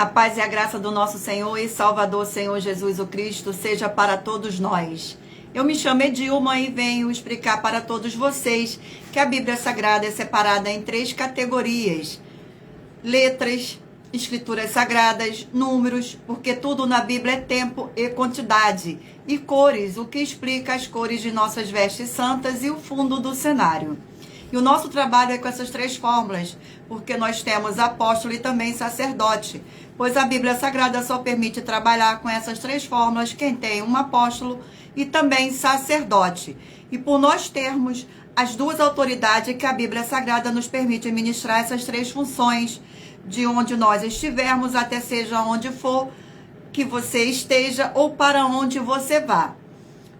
A paz e a graça do nosso Senhor e Salvador, Senhor Jesus o Cristo, seja para todos nós. Eu me chamo Edilma e venho explicar para todos vocês que a Bíblia Sagrada é separada em 3 categorias: letras, escrituras sagradas, números, porque tudo na Bíblia é tempo e quantidade, e cores, o que explica as cores de nossas vestes santas e o fundo do cenário. E o nosso trabalho é com essas 3 fórmulas, porque nós temos apóstolo e também sacerdote, pois a Bíblia Sagrada só permite trabalhar com essas 3 fórmulas quem tem um apóstolo e também sacerdote. E por nós termos as 2 autoridades que a Bíblia Sagrada nos permite ministrar essas 3 funções, de onde nós estivermos, até seja onde for que você esteja ou para onde você vá.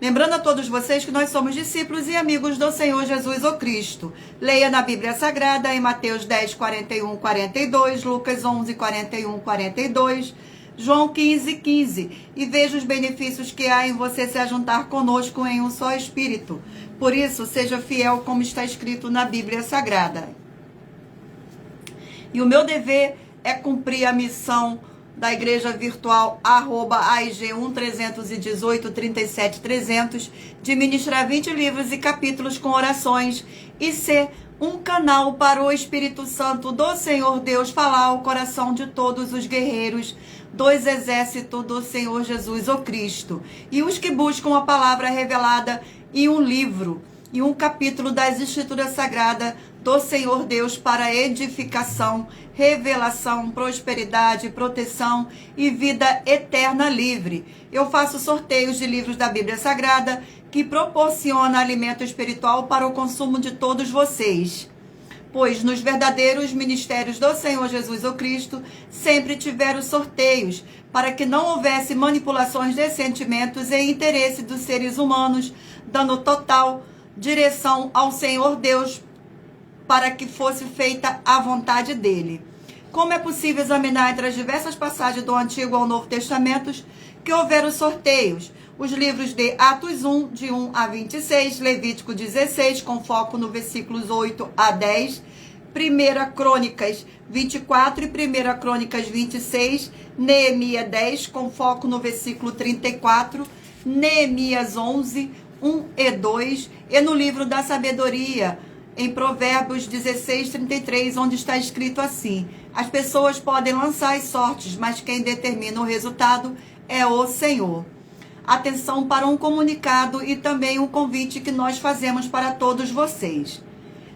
Lembrando a todos vocês que nós somos discípulos e amigos do Senhor Jesus o Cristo. Leia na Bíblia Sagrada em Mateus 10, 41, 42, Lucas 11, 41, 42, João 15, 15. E veja os benefícios que há em você se ajuntar conosco em um só Espírito. Por isso, seja fiel como está escrito na Bíblia Sagrada. E o meu dever é cumprir a missão da igreja virtual @AIG1-318-37-300, de ministrar 20 livros e capítulos com orações e ser um canal para o Espírito Santo do Senhor Deus falar ao coração de todos os guerreiros dos exércitos do Senhor Jesus o Cristo, e os que buscam a palavra revelada em um livro e um capítulo das Escrituras Sagradas do Senhor Deus para edificação, revelação, prosperidade, proteção e vida eterna livre. Eu faço sorteios de livros da Bíblia Sagrada que proporciona alimento espiritual para o consumo de todos vocês. Pois nos verdadeiros ministérios do Senhor Jesus o Cristo sempre tiveram sorteios para que não houvesse manipulações de sentimentos e interesse dos seres humanos, dando total direção ao Senhor Deus para que fosse feita a vontade dele. Como é possível examinar entre as diversas passagens do Antigo ao Novo Testamento que houveram sorteios? Os livros de Atos 1, de 1 a 26, Levítico 16, com foco no versículos 8 a 10, 1 Crônicas 24 e 1 Crônicas 26, Neemias 10, com foco no versículo 34, Neemias 11, 1 e 2, e no livro da sabedoria, em Provérbios 16, 33, onde está escrito assim: as pessoas podem lançar as sortes, mas quem determina o resultado é o Senhor. Atenção para um comunicado e também um convite que nós fazemos para todos vocês.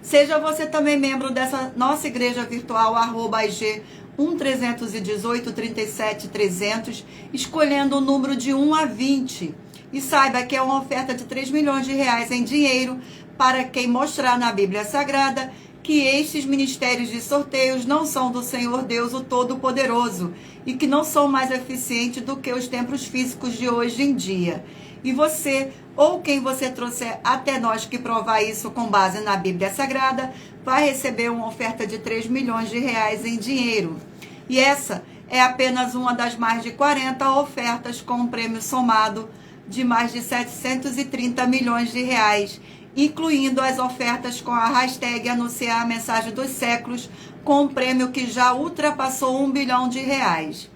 Seja você também membro dessa nossa igreja virtual, @IG1-318-37-300, escolhendo o número de 1 a 20. E saiba que é uma oferta de 3 milhões de reais em dinheiro para quem mostrar na Bíblia Sagrada que estes ministérios de sorteios não são do Senhor Deus o Todo-Poderoso e que não são mais eficientes do que os templos físicos de hoje em dia. E você, ou quem você trouxer até nós que provar isso com base na Bíblia Sagrada, vai receber uma oferta de 3 milhões de reais em dinheiro. E essa é apenas uma das mais de 40 ofertas com um prêmio somado de mais de 730 milhões de reais, incluindo as ofertas com a hashtag Anunciar a Mensagem dos Séculos, com um prêmio que já ultrapassou 1 bilhão de reais.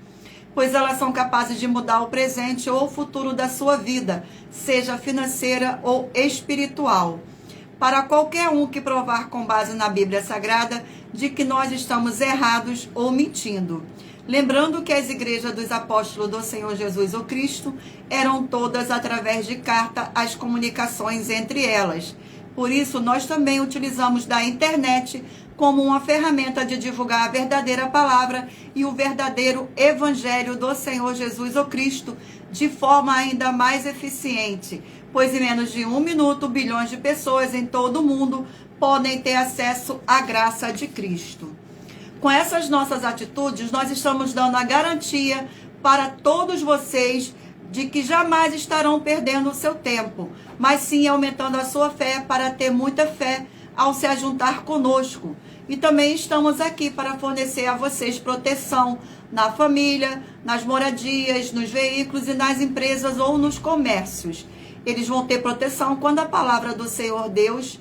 Pois elas são capazes de mudar o presente ou o futuro da sua vida, seja financeira ou espiritual. Para qualquer um que provar com base na Bíblia Sagrada de que nós estamos errados ou mentindo. Lembrando que as igrejas dos apóstolos do Senhor Jesus o Cristo eram todas através de carta as comunicações entre elas. Por isso, nós também utilizamos da internet como uma ferramenta de divulgar a verdadeira palavra e o verdadeiro evangelho do Senhor Jesus o Cristo de forma ainda mais eficiente, pois em menos de 1 minuto, bilhões de pessoas em todo o mundo podem ter acesso à graça de Cristo. Com essas nossas atitudes, nós estamos dando a garantia para todos vocês de que jamais estarão perdendo o seu tempo, mas sim aumentando a sua fé para ter muita fé ao se ajuntar conosco. E também estamos aqui para fornecer a vocês proteção na família, nas moradias, nos veículos e nas empresas ou nos comércios. Eles vão ter proteção quando a palavra do Senhor Deus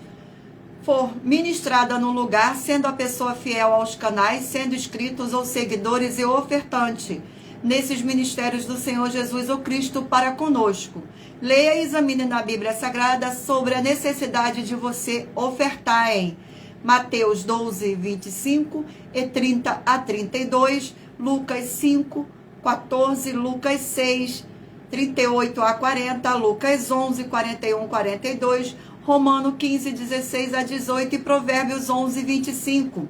for ministrada no lugar, sendo a pessoa fiel aos canais, sendo inscritos ou seguidores e ofertante nesses ministérios do Senhor Jesus ou Cristo para conosco. Leia e examine na Bíblia Sagrada sobre a necessidade de você ofertar em Mateus 12, 25 e 30 a 32, Lucas 5, 14, Lucas 6, 38 a 40, Lucas 11, 41, 42, Romano 15, 16 a 18 e Provérbios 11, 25.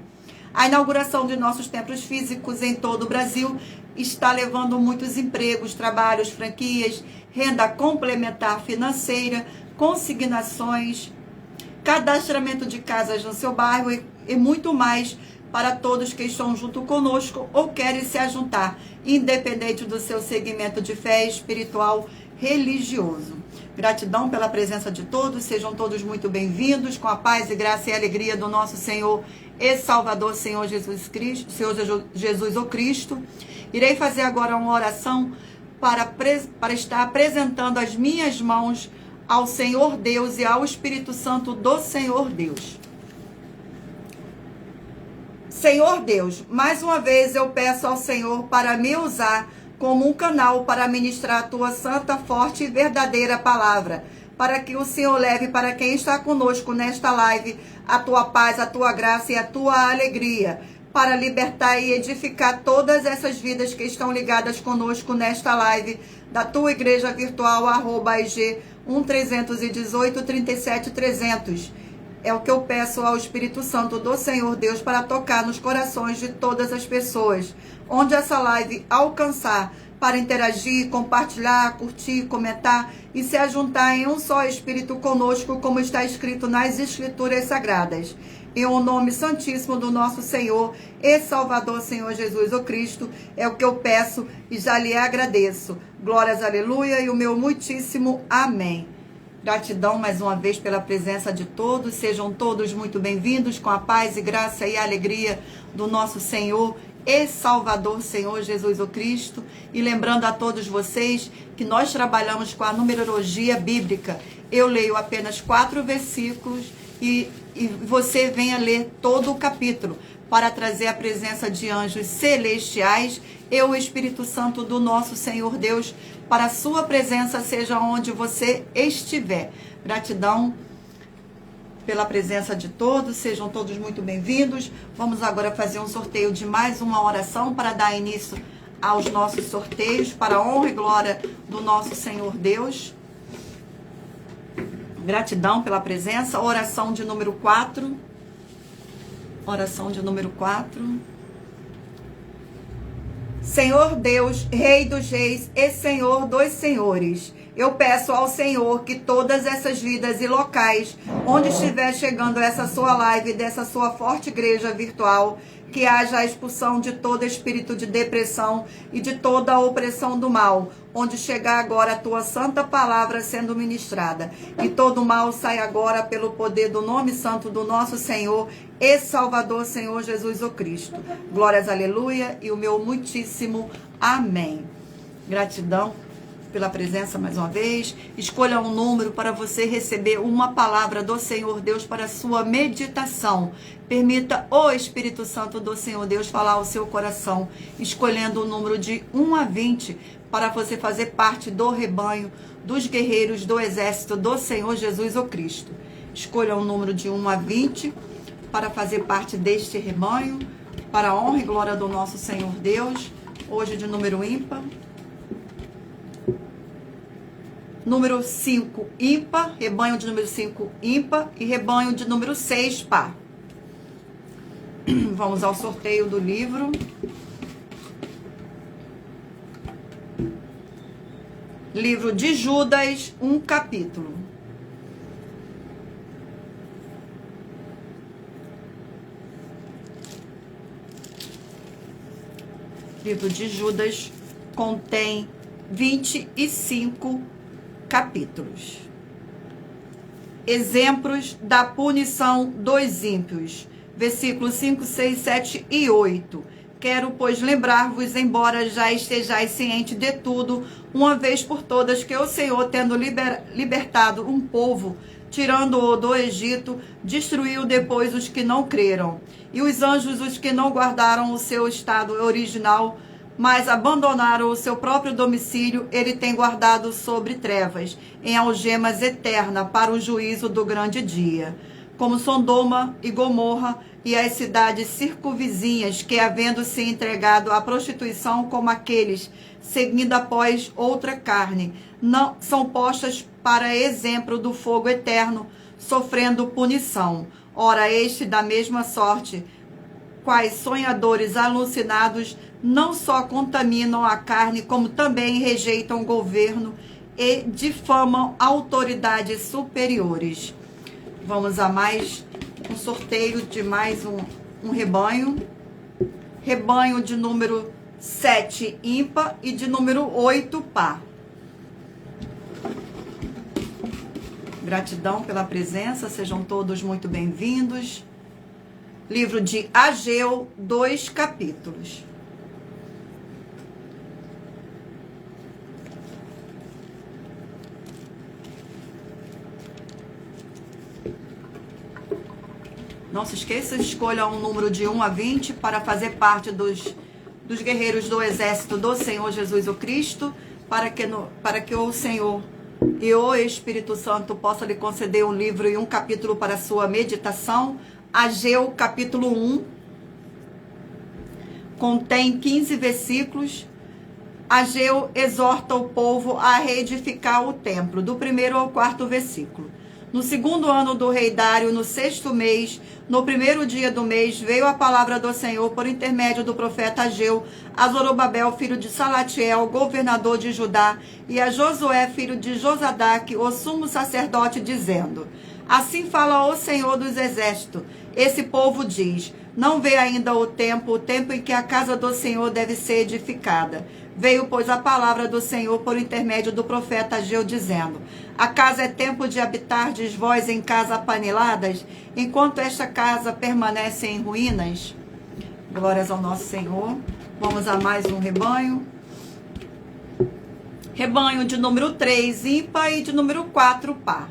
A inauguração de nossos templos físicos em todo o Brasil está levando muitos empregos, trabalhos, franquias, renda complementar financeira, consignações, cadastramento de casas no seu bairro e muito mais para todos que estão junto conosco ou querem se ajuntar, independente do seu segmento de fé espiritual religioso. Gratidão pela presença de todos, sejam todos muito bem-vindos, com a paz e graça e alegria do nosso Senhor e Salvador, Senhor Jesus Cristo, Senhor Jesus o Cristo. Irei fazer agora uma oração para estar apresentando as minhas mãos ao Senhor Deus e ao Espírito Santo do Senhor Deus. Senhor Deus, mais uma vez eu peço ao Senhor para me usar como um canal para ministrar a tua santa, forte e verdadeira palavra, para que o Senhor leve para quem está conosco nesta live a tua paz, a tua graça e a tua alegria, para libertar e edificar todas essas vidas que estão ligadas conosco nesta live da tua igreja virtual, @IG 1318 37 300. É o que eu peço ao Espírito Santo do Senhor Deus para tocar nos corações de todas as pessoas, onde essa live alcançar, para interagir, compartilhar, curtir, comentar e se ajuntar em um só Espírito conosco, como está escrito nas Escrituras Sagradas. Em o nome santíssimo do nosso Senhor e Salvador, Senhor Jesus o Cristo, é o que eu peço e já lhe agradeço. Glórias, aleluia, e o meu muitíssimo amém. Gratidão mais uma vez pela presença de todos, sejam todos muito bem-vindos, com a paz e graça e alegria do nosso Senhor e Salvador, Senhor Jesus o Cristo. E lembrando a todos vocês que nós trabalhamos com a numerologia bíblica. Eu leio apenas 4 versículos e você venha ler todo o capítulo para trazer a presença de anjos celestiais e o Espírito Santo do nosso Senhor Deus para a sua presença, seja onde você estiver. Gratidão pela presença de todos, sejam todos muito bem-vindos. Vamos agora fazer um sorteio de mais uma oração para dar início aos nossos sorteios, para a honra e glória do nosso Senhor Deus. Gratidão pela presença. Oração de número 4. Oração de número 4. Senhor Deus, Rei dos Reis e Senhor dos Senhores, eu peço ao Senhor que todas essas vidas e locais onde estiver chegando essa sua live, dessa sua forte igreja virtual, que haja a expulsão de todo espírito de depressão e de toda a opressão do mal, onde chegar agora a tua santa palavra sendo ministrada. E todo mal sai agora pelo poder do nome santo do nosso Senhor e Salvador, Senhor Jesus o Cristo. Glórias, aleluia, e o meu muitíssimo amém. Gratidão pela presença mais uma vez. Escolha um número para você receber uma palavra do Senhor Deus para a sua meditação. Permita o Espírito Santo do Senhor Deus falar ao seu coração, escolhendo o número de 1 a 20 para você fazer parte do rebanho dos guerreiros do exército do Senhor Jesus o Cristo. Escolha um número de 1 a 20 para fazer parte deste rebanho, para a honra e glória do nosso Senhor Deus. Hoje de número ímpar. Número 5, ímpar, rebanho de número 5, ímpar, e rebanho de número 6, par. Vamos ao sorteio do livro. Livro de Judas, um capítulo. Livro de Judas contém 25 capítulos. Exemplos da punição dos ímpios. Versículos 5, 6, 7 e 8. Quero, pois, lembrar-vos, embora já estejais ciente de tudo, uma vez por todas, que o Senhor, tendo libertado um povo tirando-o do Egito, destruiu depois os que não creram. E os anjos, os que não guardaram o seu estado original, mas abandonaram o seu próprio domicílio, ele tem guardado sobre trevas, em algemas eternas, para o juízo do grande dia. Como Sodoma e Gomorra e as cidades circunvizinhas, que, havendo se entregado à prostituição como aqueles, seguindo após outra carne, não são postas para exemplo do fogo eterno, sofrendo punição. Ora, este da mesma sorte, quais sonhadores alucinados, não só contaminam a carne, como também rejeitam o governo e difamam autoridades superiores. Vamos a mais um sorteio de mais um rebanho. Rebanho de número 7 ímpar e de número 8 par. Gratidão pela presença, sejam todos muito bem-vindos. Livro de Ageu, 2 capítulos. Não se esqueça, escolha um número de 1 a 20 para fazer parte dos guerreiros do exército do Senhor Jesus o Cristo, para que o Senhor e o Espírito Santo possa lhe conceder um livro e um capítulo para a sua meditação. Ageu, capítulo 1, contém 15 versículos. Ageu exorta o povo a reedificar o templo, do 1º ao 4º versículo. No 2º ano do rei Dário, no 6º mês, no 1º dia do mês, veio a palavra do Senhor por intermédio do profeta Ageu a Zorobabel, filho de Salatiel, governador de Judá, e a Josué, filho de Josadaque, o sumo sacerdote, dizendo: assim fala o Senhor dos exércitos. Esse povo diz: não vê ainda o tempo em que a casa do Senhor deve ser edificada. Veio, pois, a palavra do Senhor por intermédio do profeta Ageu, dizendo: acaso é tempo de habitardes vós em casa apaneladas, enquanto esta casa permanece em ruínas? Glórias ao nosso Senhor. Vamos a mais um rebanho. Rebanho de número 3 ímpar e de número 4 par.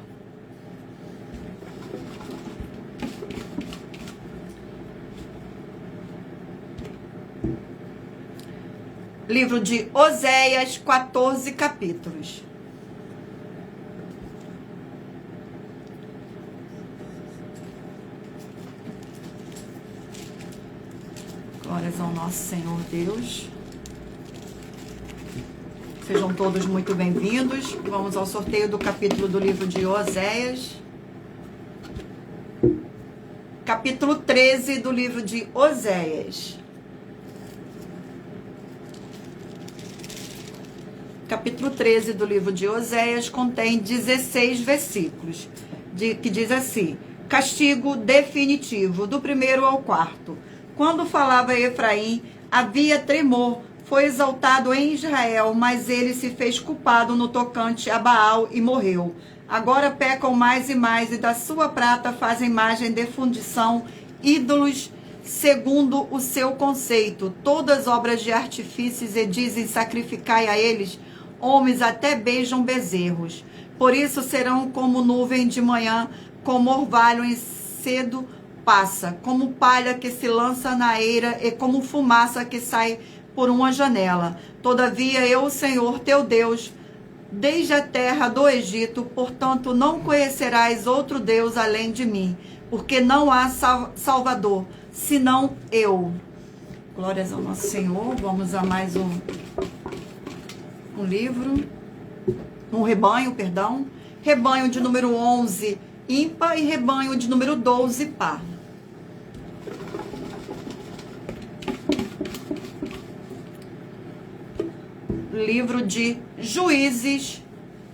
Livro de Oséias, 14 capítulos. Glórias ao nosso Senhor Deus. Sejam todos muito bem-vindos. Vamos ao sorteio do capítulo do livro de Oséias. Capítulo 13 do livro de Oséias. Capítulo 13 do livro de Oséias contém 16 versículos, que diz assim: castigo definitivo, do 1º ao 4º. Quando falava Efraim, havia tremor, foi exaltado em Israel, mas ele se fez culpado no tocante a Baal e morreu. Agora pecam mais e mais, e da sua prata fazem imagem de fundição, ídolos segundo o seu conceito, todas obras de artifícios, e dizem: sacrificai a eles. Homens até beijam bezerros. Por isso serão como nuvem de manhã, como orvalho em cedo passa, como palha que se lança na eira e como fumaça que sai por uma janela. Todavia eu, o Senhor teu Deus, desde a terra do Egito, portanto não conhecerás outro Deus além de mim, porque não há Salvador, senão eu. Glórias ao nosso Senhor. Vamos a mais um livro, rebanho de número 11 ímpar e rebanho de número 12 par. Livro de Juízes,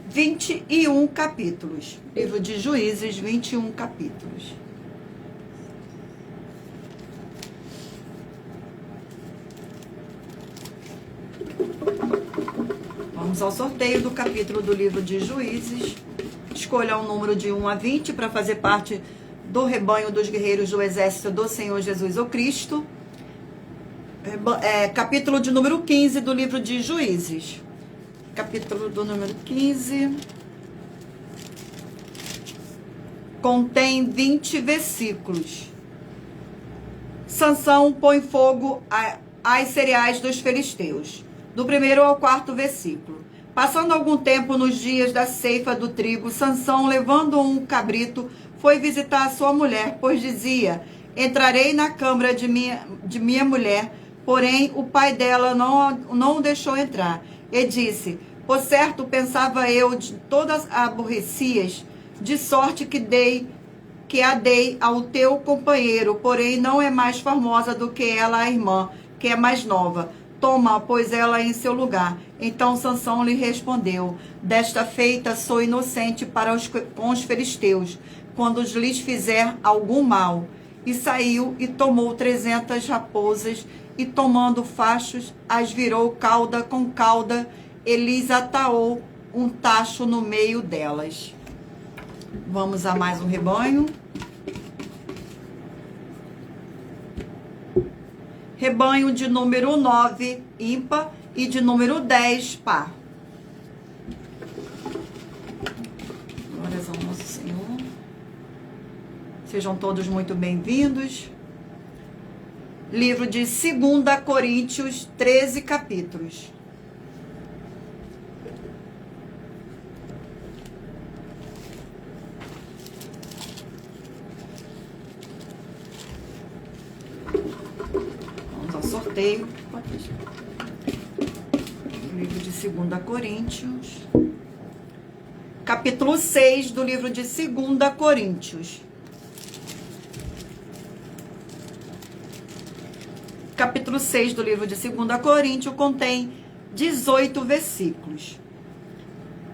21 capítulos. Livro de Juízes, 21 capítulos. Vamos ao sorteio do capítulo do livro de Juízes. Escolha um número de 1 a 20 para fazer parte do rebanho dos guerreiros do exército do Senhor Jesus o Cristo. Capítulo de número 15 do livro de Juízes. Capítulo do número 15. Contém 20 versículos. Sansão põe fogo às cereais dos filisteus. Do 1º ao 4º versículo. Passando algum tempo nos dias da ceifa do trigo, Sansão, levando um cabrito, foi visitar a sua mulher, pois dizia: entrarei na câmara de minha mulher. Porém, o pai dela não o deixou entrar. E disse: por certo, pensava eu, de todas aborrecias, de sorte que a dei ao teu companheiro, porém não é mais formosa do que ela a irmã, que é mais nova. Toma, pois ela em seu lugar. Então Sansão lhe respondeu: desta feita sou inocente com os filisteus, quando lhes fizer algum mal. E saiu e tomou 300 raposas, e tomando fachos, as virou cauda com cauda, e lhes ataou um tacho no meio delas. Vamos a mais um rebanho. Rebanho de número 9, ímpar, e de número 10, par. Glórias ao nosso Senhor. Sejam todos muito bem-vindos. Livro de 2 Coríntios, 13 capítulos. Vamos ao sorteio. Livro de 2 Coríntios. Capítulo 6 do livro de 2 Coríntios. Capítulo 6 do livro de 2 Coríntios contém 18 versículos.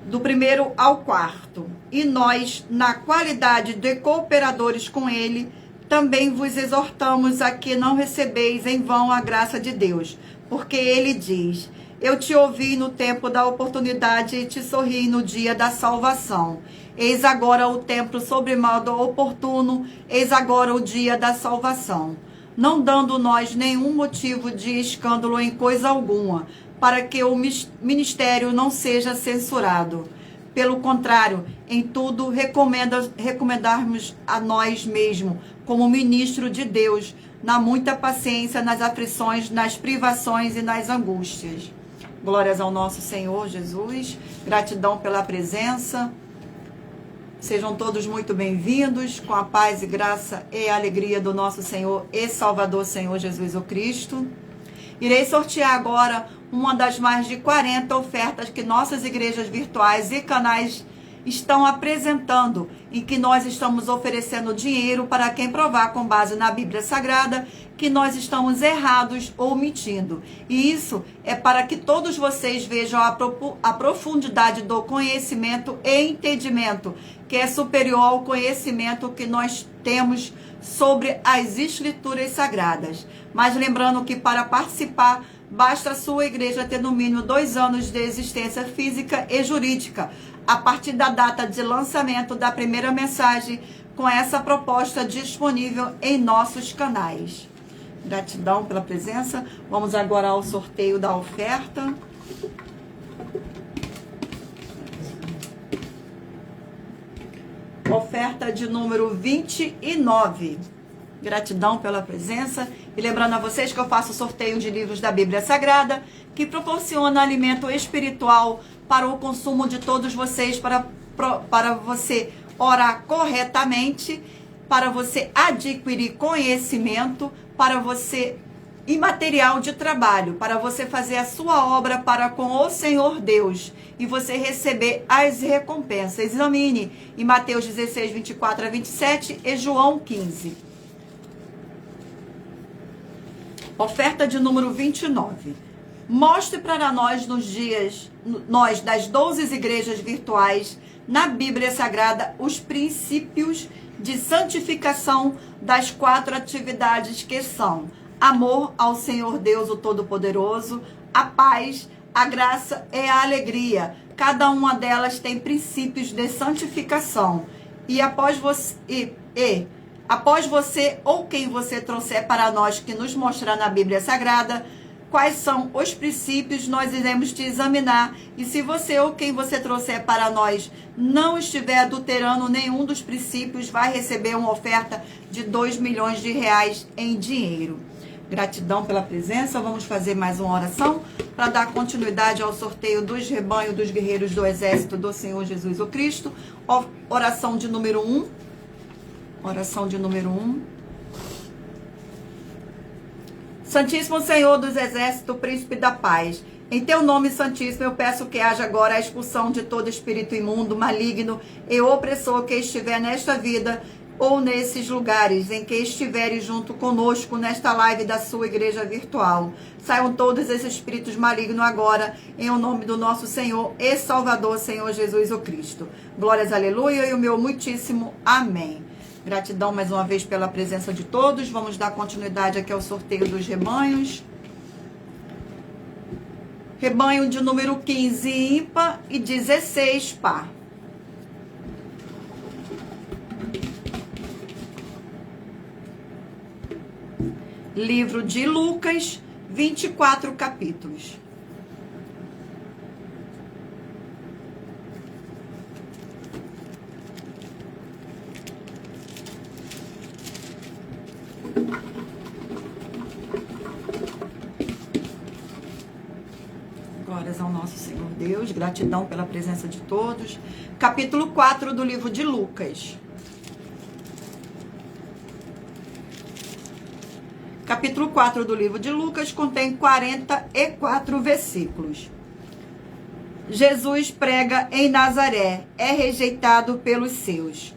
Do 1º ao 4º. E nós, na qualidade de cooperadores com ele, também vos exortamos a que não recebeis em vão a graça de Deus. Porque ele diz: eu te ouvi no tempo da oportunidade e te sorri no dia da salvação. Eis agora o tempo sobremodo oportuno, eis agora o dia da salvação. Não dando nós nenhum motivo de escândalo em coisa alguma, para que o ministério não seja censurado. Pelo contrário, em tudo recomendarmos a nós mesmos, como ministro de Deus, na muita paciência, nas aflições, nas privações e nas angústias. Glórias ao nosso Senhor Jesus, gratidão pela presença. Sejam todos muito bem-vindos, com a paz e graça e alegria do nosso Senhor e Salvador Senhor Jesus o Cristo. Irei sortear agora uma das mais de 40 ofertas que nossas igrejas virtuais e canais estão apresentando, em que nós estamos oferecendo dinheiro para quem provar com base na Bíblia Sagrada que nós estamos errados ou mentindo. E isso é para que todos vocês vejam a profundidade do conhecimento e entendimento, que é superior ao conhecimento que nós temos sobre as Escrituras Sagradas. Mas lembrando que para participar, basta a sua igreja ter no mínimo 2 anos de existência física e jurídica, a partir da data de lançamento da primeira mensagem, com essa proposta disponível em nossos canais. Gratidão pela presença. Vamos agora ao sorteio da oferta. Oferta de número 29. Gratidão pela presença. E lembrando a vocês que eu faço sorteio de livros da Bíblia Sagrada, que proporciona alimento espiritual para o consumo de todos vocês, para você orar corretamente, para você adquirir conhecimento, para você e material de trabalho, para você fazer a sua obra para com o Senhor Deus e você receber as recompensas. Examine em Mateus 16, 24 a 27 e João 15. Oferta de número 29. Mostre para nós nos dias, nós das 12 igrejas virtuais, na Bíblia Sagrada, os princípios de santificação das 4 atividades que são amor ao Senhor Deus, o Todo-Poderoso, a paz, a graça e a alegria. Cada uma delas tem princípios de santificação. E após você ou quem você trouxer para nós que nos mostrar na Bíblia Sagrada, quais são os princípios, nós iremos te examinar. E se você ou quem você trouxer para nós não estiver adulterando nenhum dos princípios, vai receber uma oferta de 2 milhões de reais em dinheiro. Gratidão pela presença. Vamos fazer mais uma oração para dar continuidade ao sorteio dos rebanhos dos guerreiros do exército do Senhor Jesus o Cristo. Oração de número 1. Oração de número 1. Santíssimo Senhor dos Exércitos, Príncipe da Paz, em teu nome santíssimo eu peço que haja agora a expulsão de todo espírito imundo, maligno e opressor que estiver nesta vida ou nesses lugares em que estiveres junto conosco nesta live da sua igreja virtual. Saiam todos esses espíritos malignos agora, em o nome do nosso Senhor e Salvador, Senhor Jesus o Cristo. Glórias, aleluia, e o meu muitíssimo amém. Gratidão mais uma vez pela presença de todos. Vamos dar continuidade aqui ao sorteio dos rebanhos. Rebanho de número 15 ímpar e 16 par. Livro de Lucas, 24 capítulos. Glórias ao nosso Senhor Deus, gratidão pela presença de todos. Capítulo 4 do livro de Lucas. Capítulo 4 do livro de Lucas contém 44 versículos. Jesus prega em Nazaré, é rejeitado pelos seus.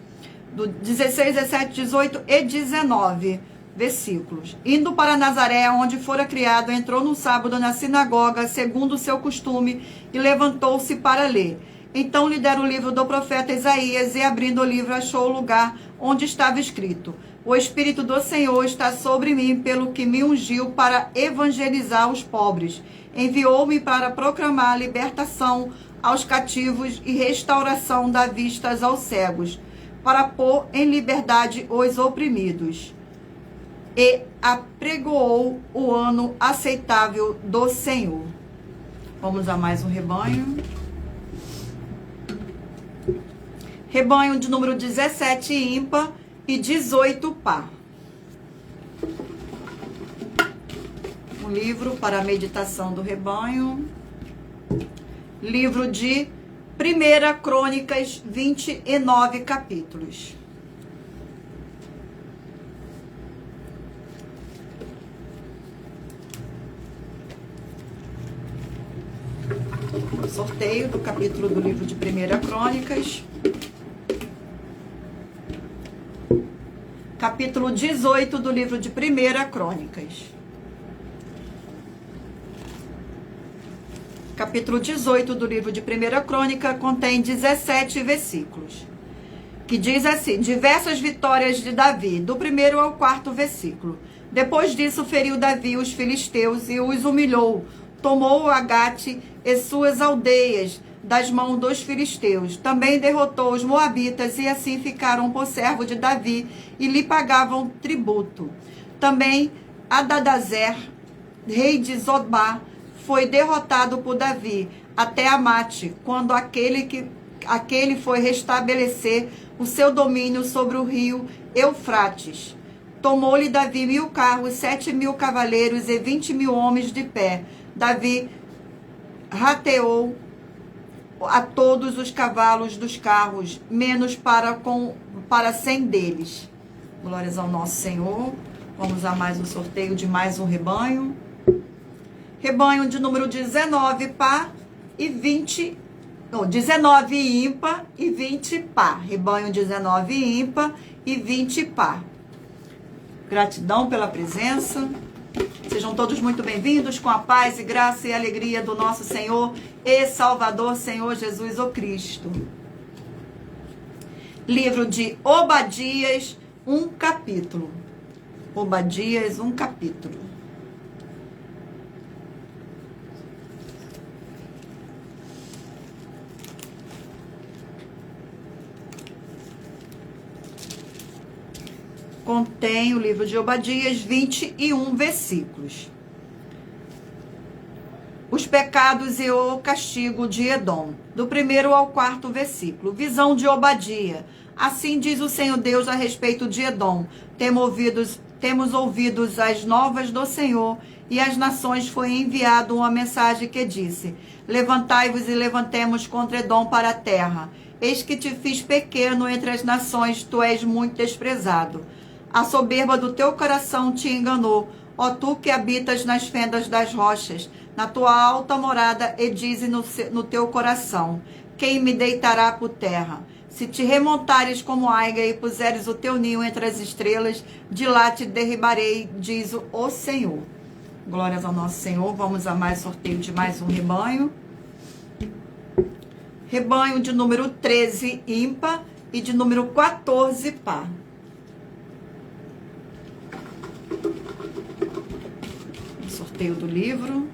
Do 16, 17, 18 e 19 versículos. Indo para Nazaré, onde fora criado, entrou no sábado na sinagoga, segundo o seu costume, e levantou-se para ler. Então lhe deram o livro do profeta Isaías, e abrindo o livro achou o lugar onde estava escrito: o Espírito do Senhor está sobre mim, pelo que me ungiu para evangelizar os pobres. Enviou-me para proclamar libertação aos cativos e restauração da vista aos cegos, para pôr em liberdade os oprimidos. E apregoou o ano aceitável do Senhor. Vamos a mais um rebanho. Rebanho de número 17 ímpar e 18 par. Um livro para a meditação do rebanho. Livro de 1 Crônicas, 29 capítulos. Sorteio do capítulo do livro de 1 Crônicas. Capítulo 18 do livro de 1 Crônicas. Capítulo 18 do livro de 1 Crônica contém 17 versículos. Que diz assim: diversas vitórias de Davi, do 1º ao 4º versículo. Depois disso feriu Davi os filisteus e os humilhou. Tomou Agate e suas aldeias das mãos dos filisteus. Também derrotou os moabitas e assim ficaram por servo de Davi e lhe pagavam tributo. Também Adadazer, rei de Zobá, foi derrotado por Davi até Amate, quando aquele foi restabelecer o seu domínio sobre o rio Eufrates. Tomou-lhe Davi 1000 carros, 7.000 cavaleiros e 20.000 homens de pé. Davi rateou a todos os cavalos dos carros, menos para 100 deles. Glórias ao nosso Senhor. Vamos a mais um sorteio de mais um rebanho. Rebanho de número 19 par e 20... Não, 19 ímpar e 20 par. Rebanho 19 ímpar e 20 par. Gratidão pela presença. Sejam todos muito bem-vindos com a paz e graça e alegria do nosso Senhor e Salvador, Senhor Jesus o Cristo. Livro de Obadias, um capítulo. Obadias, um capítulo. Contém o livro de Obadias 21 versículos. os pecados e o castigo de Edom. Do 1º ao 4º versículo. Visão de Obadia. Assim diz o Senhor Deus a respeito de Edom. Temos ouvido as novas do Senhor, e às nações foi enviado uma mensagem que disse: levantai-vos e levantemos contra Edom para a terra. Eis que te fiz pequeno entre as nações, tu és muito desprezado. A soberba do teu coração te enganou, ó tu que habitas nas fendas das rochas, na tua alta morada, e dize no teu coração: quem me deitará por terra? Se te remontares como águia e puseres o teu ninho entre as estrelas, de lá te derribarei, diz o Senhor. Glórias ao nosso Senhor. Vamos a mais sorteio de mais um rebanho. Rebanho de número 13, ímpar, e de número 14, par. Sorteio do livro.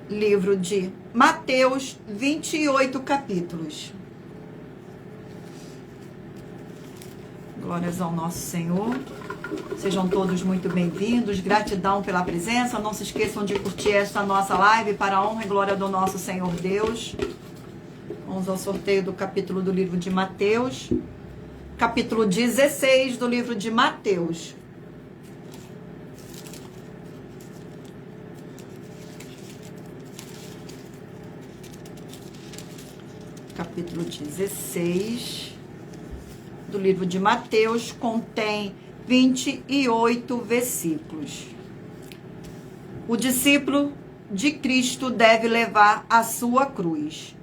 Livro de Mateus, 28 capítulos. Glórias ao nosso Senhor. Sejam todos muito bem-vindos. Gratidão pela presença. Não se esqueçam de curtir esta nossa live para a honra e glória do nosso Senhor Deus. Vamos ao sorteio do capítulo do livro de Mateus. Capítulo 16 do livro de Mateus. Capítulo 16 do livro de Mateus contém 28 versículos. O discípulo de Cristo deve levar a sua cruz.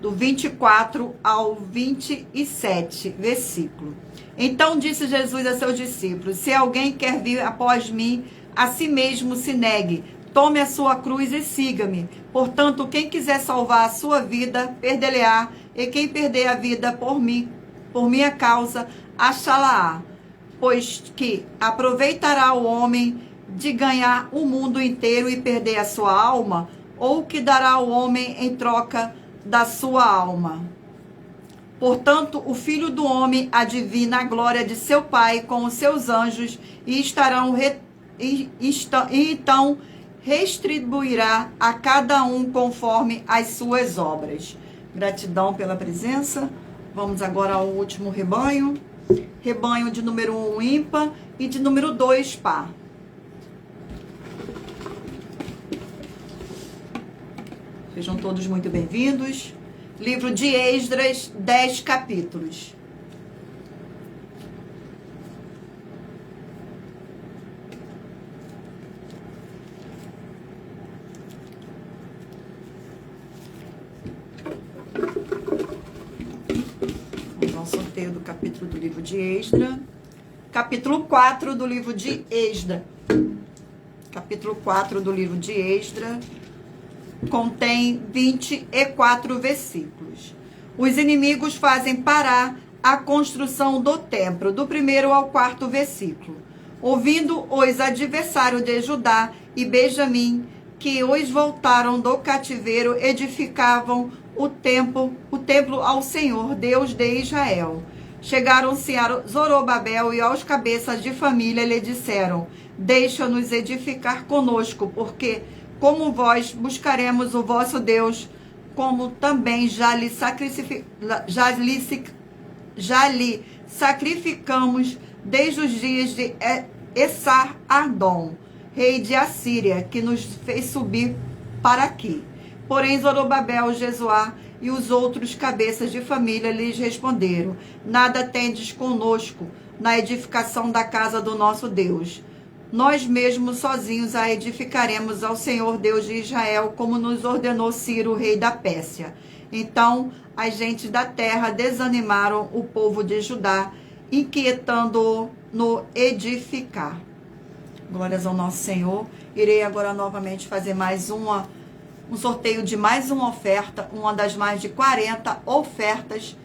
Do 24 ao 27 versículo. Então disse Jesus a seus discípulos: se alguém quer vir após mim, a si mesmo se negue. Tome a sua cruz e siga-me. Portanto, quem quiser salvar a sua vida, perdê-la-á. E quem perder a vida por minha causa, achá-la-á. Pois que aproveitará o homem de ganhar o mundo inteiro e perder a sua alma? Ou que dará o homem em troca da sua alma? Portanto, o Filho do Homem adivina a glória de seu Pai com os seus anjos, e então retribuirá a cada um conforme as suas obras. Gratidão pela presença. Vamos agora ao último rebanho. Rebanho de número 1, ímpar, e de número 2, par. Sejam todos muito bem-vindos. Livro de Esdras, 10 capítulos. Sorteio do capítulo do livro de Esdras. Capítulo 4 do livro de Esdras. Capítulo 4 do livro de Esdras contém 24 versículos. Os inimigos fazem parar a construção do templo, do 1º ao 4º versículo. Ouvindo os adversários de Judá e Benjamim, que os voltaram do cativeiro, edificavam o templo ao Senhor, Deus de Israel. Chegaram-se a Zorobabel e aos cabeças de família lhe disseram: deixa-nos edificar conosco, porque como vós buscaremos o vosso Deus, como também já lhe sacrificamos desde os dias de Esar-Adom, rei de Assíria, que nos fez subir para aqui. Porém, Zorobabel, Jesuá e os outros cabeças de família lhes responderam: nada tendes conosco na edificação da casa do nosso Deus. Nós mesmos sozinhos a edificaremos ao Senhor Deus de Israel, como nos ordenou Ciro, rei da Pérsia. Então, as gentes da terra desanimaram o povo de Judá, inquietando-o no edificar. Glórias ao nosso Senhor. Irei agora novamente fazer mais um sorteio de mais uma oferta, uma das mais de 40 ofertas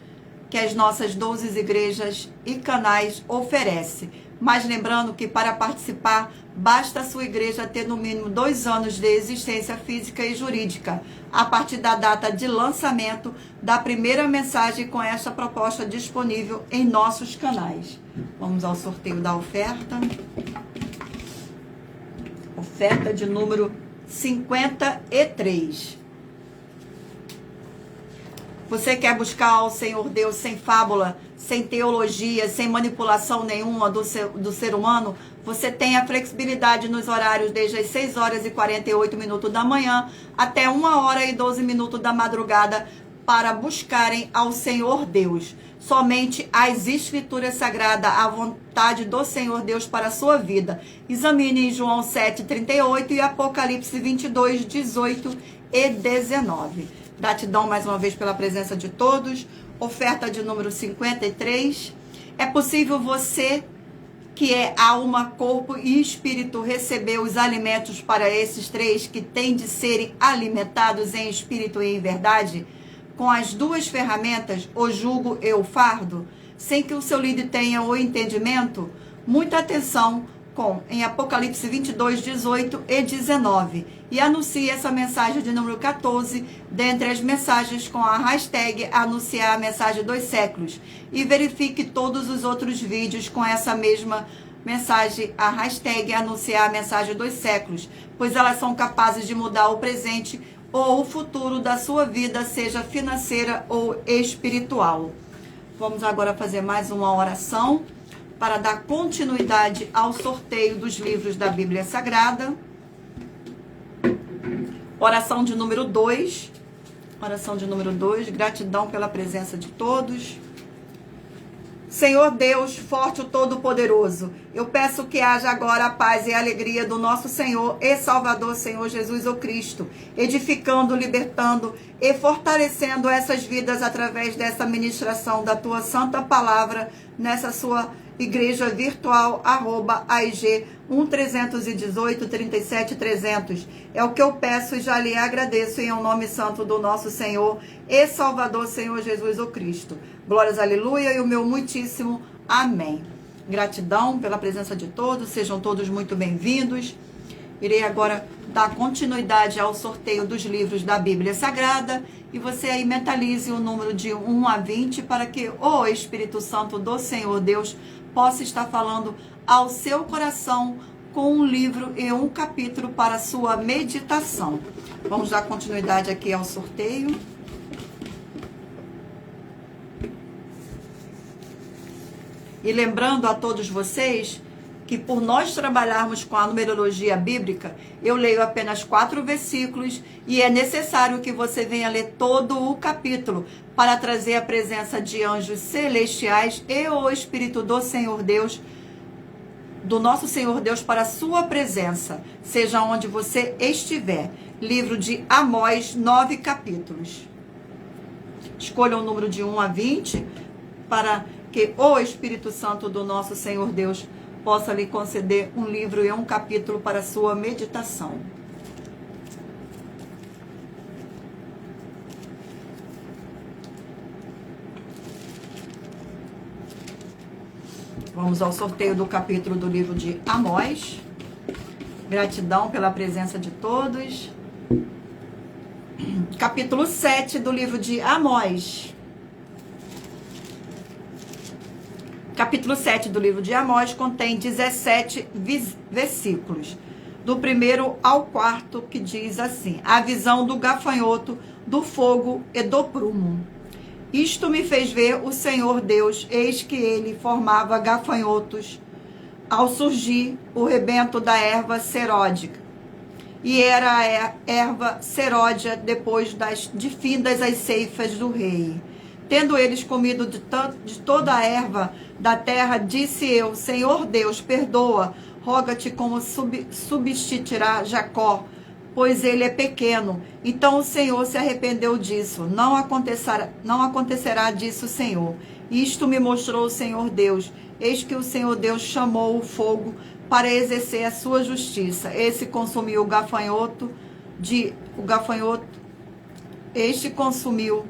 que as nossas 12 igrejas e canais oferecem. Mas lembrando que para participar, basta a sua igreja ter no mínimo 2 anos de existência física e jurídica, a partir da data de lançamento da primeira mensagem com esta proposta disponível em nossos canais. Vamos ao sorteio da oferta. Oferta de número 53. Você quer buscar ao Senhor Deus sem fábula, sem teologia, sem manipulação nenhuma do ser humano? Você tem a flexibilidade nos horários desde as 6 horas e 48 minutos da manhã até 1 hora e 12 minutos da madrugada para buscarem ao Senhor Deus. Somente as Escrituras Sagradas, a vontade do Senhor Deus para a sua vida. Examine João 7,38 e Apocalipse 22, 18 e 19. Gratidão mais uma vez pela presença de todos. Oferta de número 53. É possível você, que é alma, corpo e espírito, receber os alimentos para esses três que têm de serem alimentados em espírito e em verdade? Com as duas ferramentas, o jugo e o fardo, sem que o seu líder tenha o entendimento? Muita atenção em Apocalipse 22, 18 e 19. E anuncie essa mensagem de número 14, dentre as mensagens com a hashtag anunciar a mensagem dos séculos. E verifique todos os outros vídeos com essa mesma mensagem, a hashtag anunciar a mensagem dos séculos, pois elas são capazes de mudar o presente ou o futuro da sua vida, seja financeira ou espiritual. Vamos agora fazer mais uma oração para dar continuidade ao sorteio dos livros da Bíblia Sagrada. Oração de número 2. Oração de número 2. Gratidão pela presença de todos. Senhor Deus, forte o Todo-Poderoso, eu peço que haja agora a paz e a alegria do nosso Senhor e Salvador, Senhor Jesus o Cristo, edificando, libertando e fortalecendo essas vidas através dessa ministração da Tua Santa Palavra, nessa sua igreja virtual, @AIG 1318 37 300. É o que eu peço e já lhe agradeço em nome santo do nosso Senhor e Salvador, Senhor Jesus o Cristo. Glórias, aleluia, e o meu muitíssimo amém. Gratidão pela presença de todos, sejam todos muito bem-vindos. Irei agora dar continuidade ao sorteio dos livros da Bíblia Sagrada e você aí mentalize o número de 1 a 20 para que o Espírito Santo do Senhor Deus possa estar falando ao seu coração com um livro e um capítulo para sua meditação. Vamos dar continuidade aqui ao sorteio. E lembrando a todos vocês que por nós trabalharmos com a numerologia bíblica, eu leio apenas 4 versículos e é necessário que você venha ler todo o capítulo para trazer a presença de anjos celestiais e o Espírito do Senhor Deus, do nosso Senhor Deus, para a sua presença, seja onde você estiver. Livro de Amós, 9 capítulos. Escolha o número de 1 a 20 para que o Espírito Santo do nosso Senhor Deus possa lhe conceder um livro e um capítulo para a sua meditação. Vamos ao sorteio do capítulo do livro de Amós. Gratidão pela presença de todos. Capítulo 7 do livro de Amós. Capítulo 7 do livro de Amós contém 17 versículos, do 1º ao 4º, que diz assim: a visão do gafanhoto, do fogo e do prumo. Isto me fez ver o Senhor Deus, eis que ele formava gafanhotos ao surgir o rebento da erva seródica. E era a erva seródia depois de findas as ceifas do rei. Tendo eles comido de toda a erva da terra, disse eu: Senhor Deus, perdoa, roga-te como substituirá Jacó, pois ele é pequeno. Então o Senhor se arrependeu disso. Não acontecerá disso, Senhor. Isto me mostrou o Senhor Deus. Eis que o Senhor Deus chamou o fogo para exercer a sua justiça. Esse consumiu o gafanhoto, este consumiu.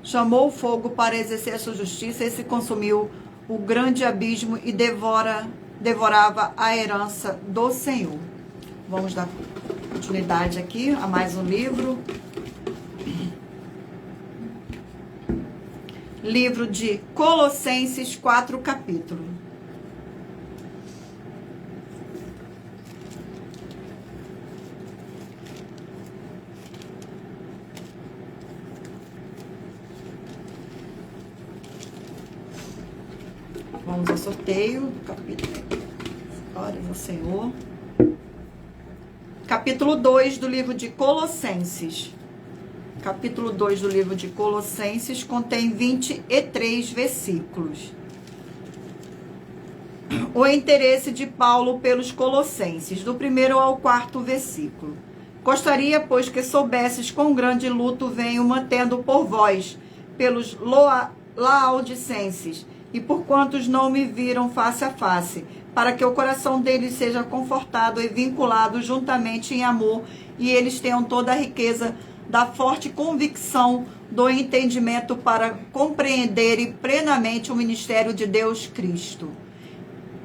Chamou o fogo para exercer a sua justiça, esse consumiu o grande abismo e devorava a herança do Senhor. Vamos dar continuidade aqui a mais um livro. Livro de Colossenses, 4 capítulos. Vamos ao sorteio. Glórias ao Senhor. Capítulo 2 do livro de Colossenses. Capítulo 2 do livro de Colossenses contém 23 versículos. O interesse de Paulo pelos Colossenses, do 1º ao 4º versículo. Gostaria, pois, que soubesses quão grande luto venho mantendo por vós, pelos laodicenses, e por quantos não me viram face a face, para que o coração deles seja confortado e vinculado juntamente em amor, e eles tenham toda a riqueza da forte convicção do entendimento para compreenderem plenamente o ministério de Deus Cristo,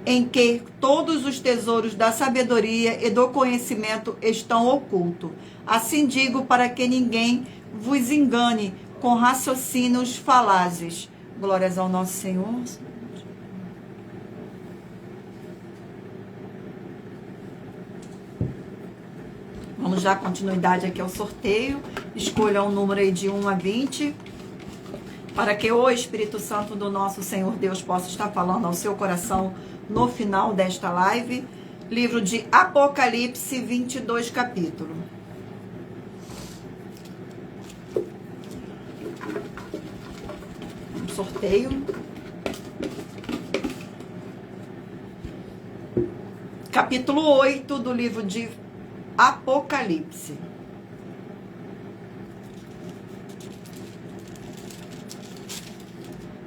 em que todos os tesouros da sabedoria e do conhecimento estão ocultos. Assim digo, para que ninguém vos engane com raciocínios falazes. Glórias ao nosso Senhor. Vamos dar continuidade aqui ao sorteio. Escolha um número aí de 1 a 20, para que o Espírito Santo do nosso Senhor Deus possa estar falando ao seu coração no final desta live. Livro de Apocalipse, 22 capítulos. Sorteio. Capítulo 8 do livro de Apocalipse.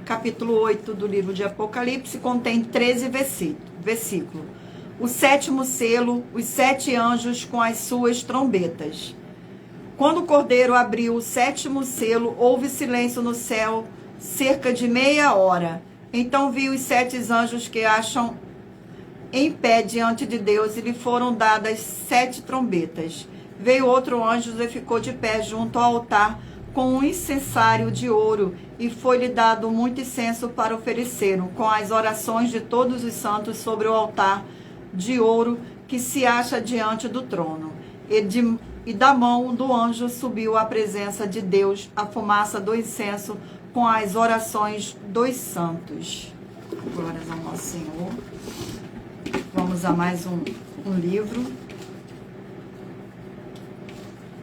Capítulo 8 do livro de Apocalipse contém 13 versículos. O 7º selo, os 7 anjos com as suas trombetas. Quando o Cordeiro abriu o 7º selo, houve silêncio no céu cerca de meia hora. Então vi os 7 anjos que acham em pé diante de Deus, e lhe foram dadas 7 trombetas. Veio outro anjo e ficou de pé junto ao altar com um incensário de ouro, e foi-lhe dado muito incenso para oferecer, com as orações de todos os santos sobre o altar de ouro que se acha diante do trono. E da mão do anjo subiu à presença de Deus a fumaça do incenso com as orações dos santos. Glórias ao nosso Senhor. Vamos a mais um livro.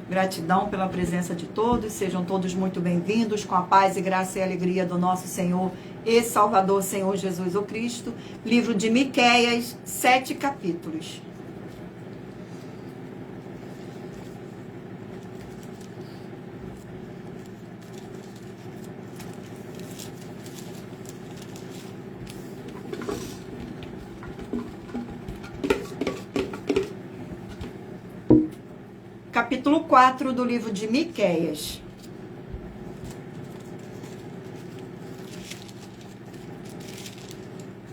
Gratidão pela presença de todos. Sejam todos muito bem-vindos, com a paz e graça e alegria do nosso Senhor e Salvador, Senhor Jesus o Cristo. Livro de Miqueias, 7 capítulos. Capítulo 4 do livro de Miqueias.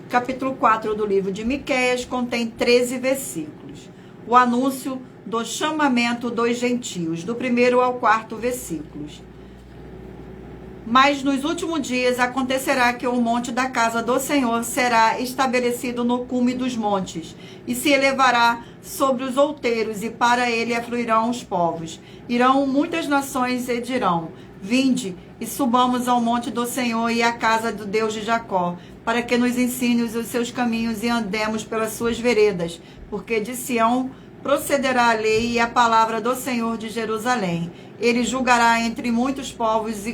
Capítulo 4 do livro de Miqueias contém 13 versículos. O anúncio do chamamento dos gentios, do 1º ao 4º versículos. Mas nos últimos dias acontecerá que o monte da casa do Senhor será estabelecido no cume dos montes, e se elevará sobre os outeiros, e para ele afluirão os povos. Irão muitas nações e dirão: vinde e subamos ao monte do Senhor e à casa do Deus de Jacó, para que nos ensine os seus caminhos e andemos pelas suas veredas, porque de Sião procederá a lei e a palavra do Senhor de Jerusalém. Ele julgará entre muitos povos e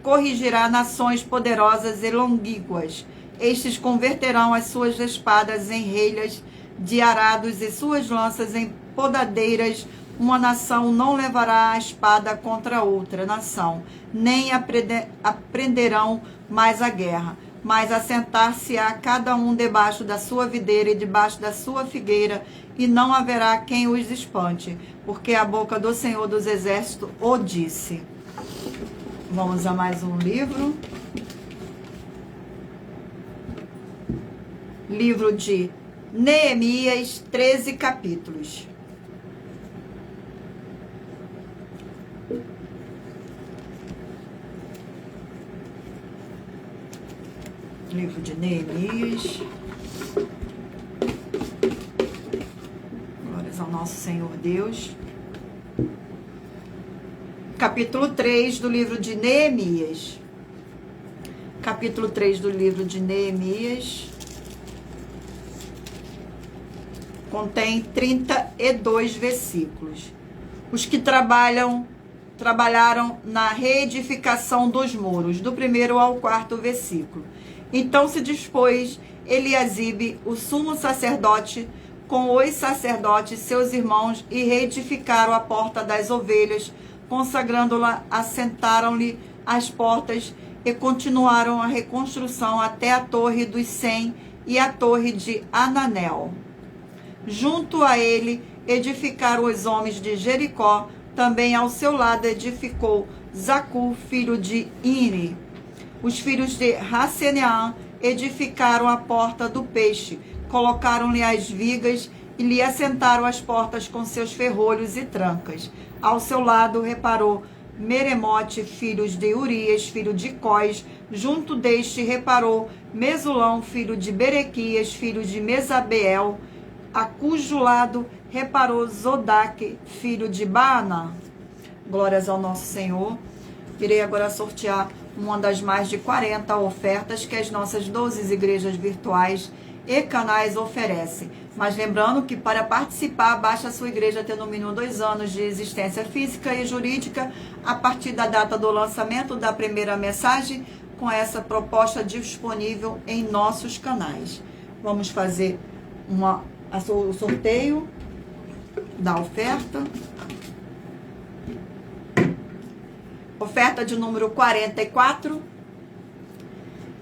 corrigirá nações poderosas e longínquas. Estes converterão as suas espadas em relhas de arados e suas lanças em podadeiras. Uma nação não levará a espada contra outra nação, nem aprenderão mais a guerra, mas assentar-se-á cada um debaixo da sua videira e debaixo da sua figueira, e não haverá quem os espante, porque a boca do Senhor dos Exércitos o disse. Vamos a mais um livro. Livro de Neemias, 13 capítulos. Livro de Neemias. Glórias ao nosso Senhor Deus. Capítulo 3 do livro de Neemias. capítulo 3 do livro de Neemias. Contém 32 versículos. Os que trabalharam na reedificação dos muros, do 1º ao 4º versículo. Então se dispôs Eliasibe, o sumo sacerdote, com os sacerdotes, seus irmãos, e reedificaram a porta das ovelhas, consagrando-la, assentaram-lhe as portas e continuaram a reconstrução até a torre dos 100 e a torre de Ananel. Junto a ele edificaram os homens de Jericó, também ao seu lado edificou Zacu, filho de Iri. Os filhos de Hasseneã edificaram a porta do peixe, colocaram-lhe as vigas e lhe assentaram as portas com seus ferrolhos e trancas. Ao seu lado reparou Meremote, filhos de Urias, filho de Cós. Junto deste reparou Mesulão, filho de Berequias, filho de Mesabeel, a cujo lado reparou Zodaque, filho de Baana. Glórias ao nosso Senhor. Irei agora sortear uma das mais de 40 ofertas que as nossas 12 igrejas virtuais e canais oferecem. Mas lembrando que para participar, basta a sua igreja ter no mínimo 2 anos de existência física e jurídica a partir da data do lançamento da primeira mensagem, com essa proposta disponível em nossos canais. Vamos fazer o sorteio da oferta. Oferta de número 44.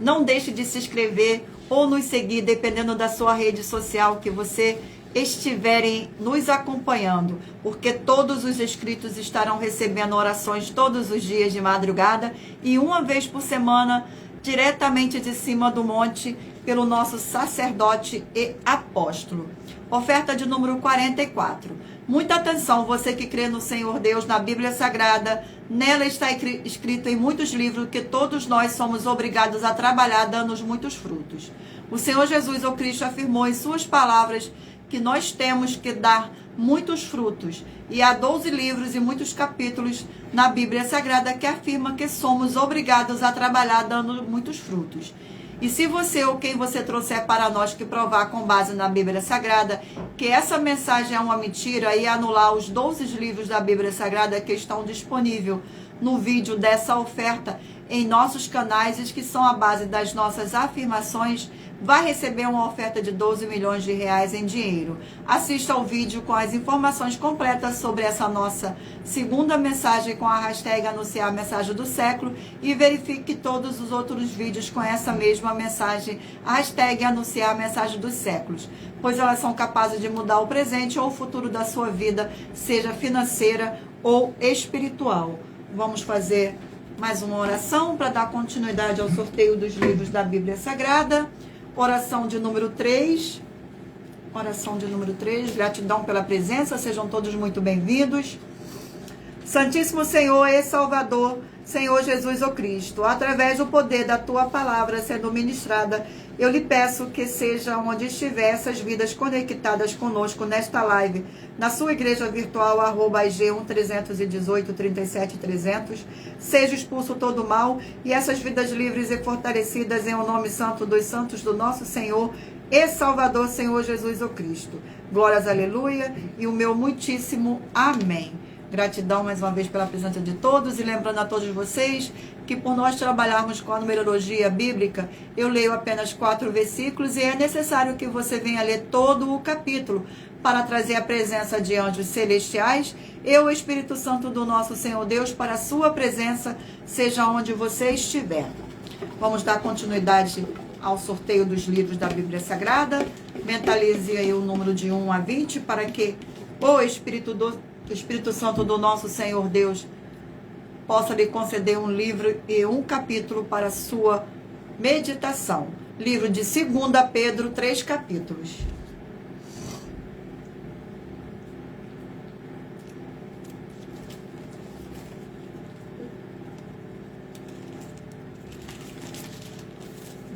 Não deixe de se inscrever ou nos seguir, dependendo da sua rede social que você estiverem nos acompanhando, porque todos os inscritos estarão recebendo orações todos os dias de madrugada e uma vez por semana, diretamente de cima do monte, pelo nosso sacerdote e apóstolo. Oferta de número 44. Muita atenção, você que crê no Senhor Deus, na Bíblia Sagrada, nela está escrito em muitos livros que todos nós somos obrigados a trabalhar, dando muitos frutos. O Senhor Jesus, o Cristo, afirmou em suas palavras que nós temos que dar muitos frutos. E há 12 livros e muitos capítulos na Bíblia Sagrada que afirma que somos obrigados a trabalhar dando muitos frutos. E se você ou quem você trouxer para nós que provar com base na Bíblia Sagrada que essa mensagem é uma mentira e anular os 12 livros da Bíblia Sagrada que estão disponíveis no vídeo dessa oferta em nossos canais e que são a base das nossas afirmações, vai receber uma oferta de 12 milhões de reais em dinheiro. Assista ao vídeo com as informações completas sobre essa nossa segunda mensagem com a hashtag Anunciar a Mensagem do Século e verifique todos os outros vídeos com essa mesma mensagem, hashtag Anunciar a Mensagem dos Séculos, pois elas são capazes de mudar o presente ou o futuro da sua vida, seja financeira ou espiritual. Vamos fazer mais uma oração para dar continuidade ao sorteio dos livros da Bíblia Sagrada. Oração de número 3. Oração de número 3. Gratidão pela presença. Sejam todos muito bem-vindos. Santíssimo Senhor e Salvador, Senhor Jesus o Cristo, através do poder da Tua palavra sendo ministrada, eu lhe peço que seja onde estiver essas vidas conectadas conosco nesta live, na sua igreja virtual, @IG1-318-37-300, seja expulso todo o mal e essas vidas livres e fortalecidas em o nome santo dos santos do nosso Senhor e Salvador, Senhor Jesus o Cristo. Glórias, aleluia, e o meu muitíssimo amém. Gratidão mais uma vez pela presença de todos e lembrando a todos vocês que por nós trabalharmos com a numerologia bíblica, eu leio apenas 4 versículos e é necessário que você venha ler todo o capítulo para trazer a presença de anjos celestiais e o Espírito Santo do nosso Senhor Deus para a sua presença, seja onde você estiver. Vamos dar continuidade ao sorteio dos livros da Bíblia Sagrada. Mentalize aí o número de 1 a 20 para que o Espírito Santo do nosso Senhor Deus possa lhe conceder um livro e um capítulo para a sua meditação. Livro de 2 Pedro, 3 capítulos.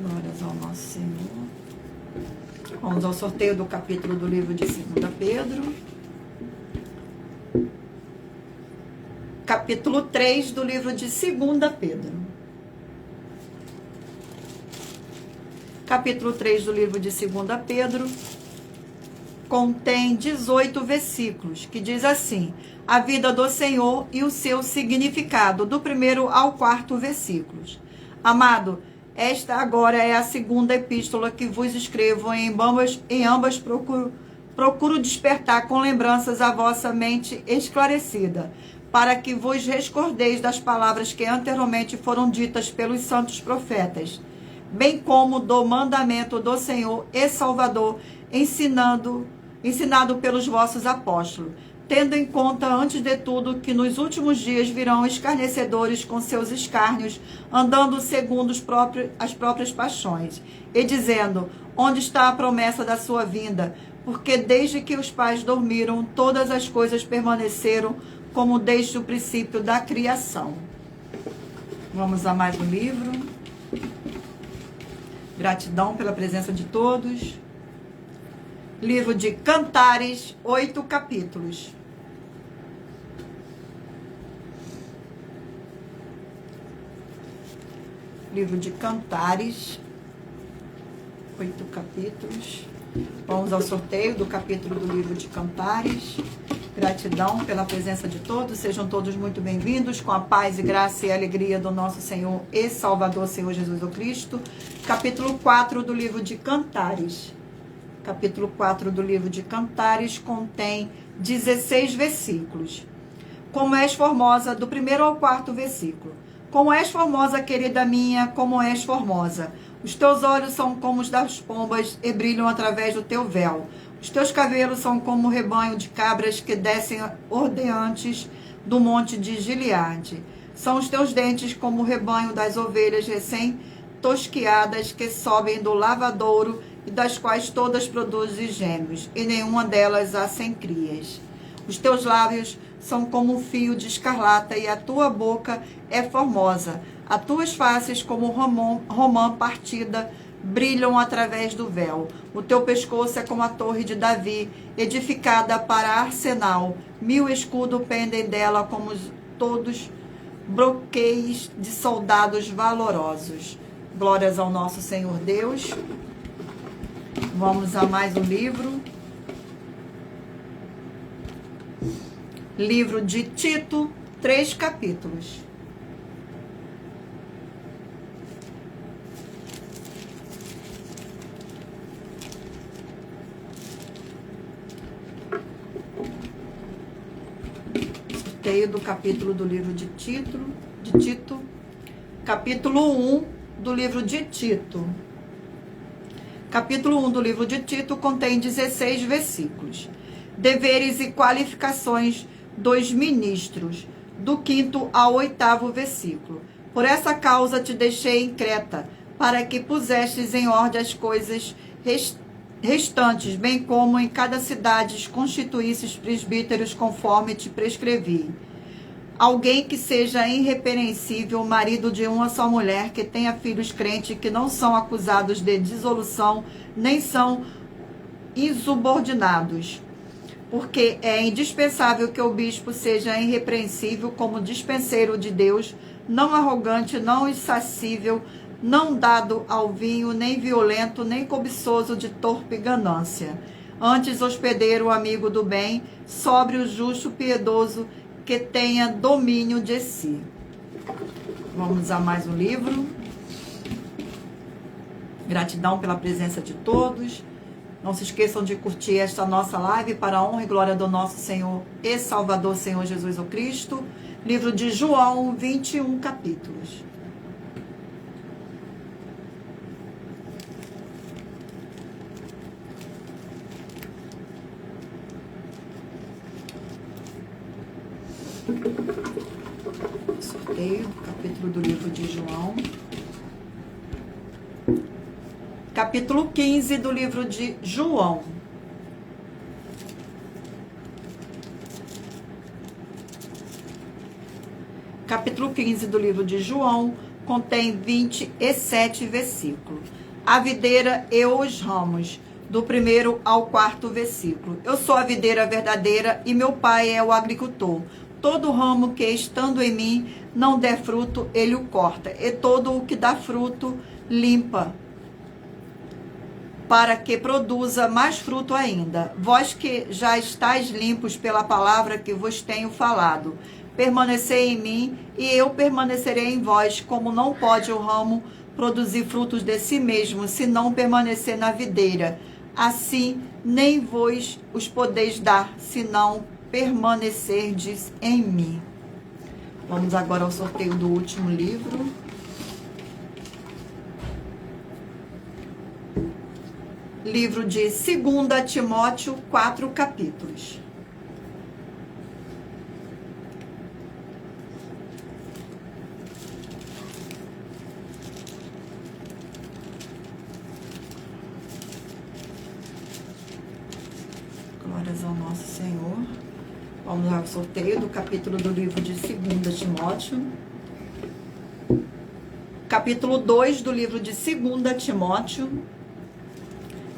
Glórias ao nosso Senhor. Vamos ao sorteio do capítulo do livro de 2 Pedro. Capítulo 3 do livro de 2 Pedro. Capítulo 3 do livro de 2 Pedro contém 18 versículos, que diz assim: a vida do Senhor e o seu significado, do 1º ao 4º versículos. Amado, esta agora é a segunda epístola que vos escrevo, em ambas procuro despertar com lembranças a vossa mente esclarecida, para que vos recordeis das palavras que anteriormente foram ditas pelos santos profetas, bem como do mandamento do Senhor e Salvador, ensinado pelos vossos apóstolos, tendo em conta, antes de tudo, que nos últimos dias virão escarnecedores com seus escárnios, andando segundo as próprias paixões, e dizendo: onde está a promessa da sua vinda? Porque desde que os pais dormiram, todas as coisas permaneceram como desde o princípio da criação. Vamos a mais um livro. Gratidão pela presença de todos. Livro de Cantares, 8 capítulos. Livro de Cantares, 8 capítulos. Vamos ao sorteio do capítulo do livro de Cantares. Gratidão pela presença de todos. Sejam todos muito bem-vindos, com a paz e graça e alegria do nosso Senhor e Salvador, Senhor Jesus Cristo. Capítulo 4 do livro de Cantares. Capítulo 4 do livro de Cantares contém 16 versículos. Como és formosa, do 1º ao 4º versículo. Como és formosa, querida minha, como és formosa. Os teus olhos são como os das pombas e brilham através do teu véu. Os teus cabelos são como o rebanho de cabras que descem ordeantes do monte de Gileade. São os teus dentes como o rebanho das ovelhas recém-tosquiadas que sobem do lavadouro, e das quais todas produzem gêmeos, e nenhuma delas há sem crias. Os teus lábios são como um fio de escarlata, e a tua boca é formosa. As tuas faces, como romã partida, brilham através do véu. O teu pescoço é como a torre de Davi, edificada para arsenal. 1000 escudos pendem dela, como todos broqueis de soldados valorosos. Glórias ao nosso Senhor Deus. Vamos a mais um livro. Livro de Tito, 3 capítulos. Sorteio do capítulo do livro de Tito, capítulo 1 do livro de Tito. Capítulo 1 do livro de Tito contém 16 versículos. Deveres e qualificações dos ministros, do 5º ao 8º versículo. Por essa causa te deixei em Creta, para que pusestes em ordem as coisas restantes, bem como em cada cidade constituísses presbíteros conforme te prescrevi. Alguém que seja irrepreensível, marido de uma só mulher, que tenha filhos crentes, que não são acusados de dissolução, nem são insubordinados. Porque é indispensável que o bispo seja irrepreensível como dispenseiro de Deus, não arrogante, não insacível, não dado ao vinho, nem violento, nem cobiçoso de torpe ganância. Antes hospedeiro, amigo do bem, sóbrio, justo, piedoso, que tenha domínio de si. Vamos a mais um livro. Gratidão pela presença de todos. Não se esqueçam de curtir esta nossa live para a honra e glória do nosso Senhor e Salvador, Senhor Jesus Cristo. Livro de João, 21 capítulos. Sorteio, capítulo do livro de João. Capítulo 15 do livro de João. Capítulo 15 do livro de João contém 27 versículos. A videira e os ramos, do 1º ao 4º versículo. Eu sou a videira verdadeira e meu pai é o agricultor. Todo ramo que, estando em mim, não der fruto, ele o corta. E todo o que dá fruto, limpa, para que produza mais fruto ainda. Vós que já estáis limpos pela palavra que vos tenho falado, permanecei em mim e eu permanecerei em vós, como não pode o ramo produzir frutos de si mesmo, se não permanecer na videira. Assim, nem vós os podeis dar, se não permanecerdes em mim. Vamos agora ao sorteio do último livro. Livro de 2 Timóteo, 4 capítulos. Glórias ao nosso Senhor. Vamos ao sorteio do capítulo do livro de 2 Timóteo. Capítulo 2 do livro de 2 Timóteo.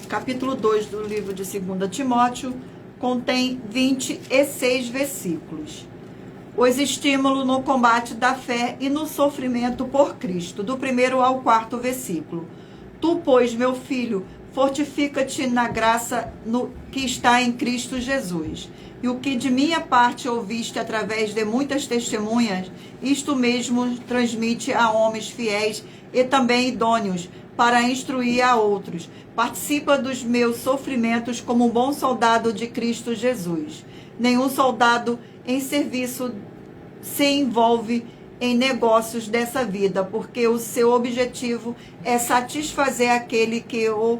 Capítulo 2 do livro de 2 Timóteo contém 26 versículos. Os estímulos no combate da fé e no sofrimento por Cristo, do 1º ao 4º versículo. Tu, pois, meu filho, fortifica-te na graça que está em Cristo Jesus. E o que de minha parte ouviste através de muitas testemunhas, isto mesmo transmite a homens fiéis e também idôneos, para instruir a outros. Participa dos meus sofrimentos como um bom soldado de Cristo Jesus. Nenhum soldado em serviço se envolve em negócios dessa vida, porque o seu objetivo é satisfazer aquele que o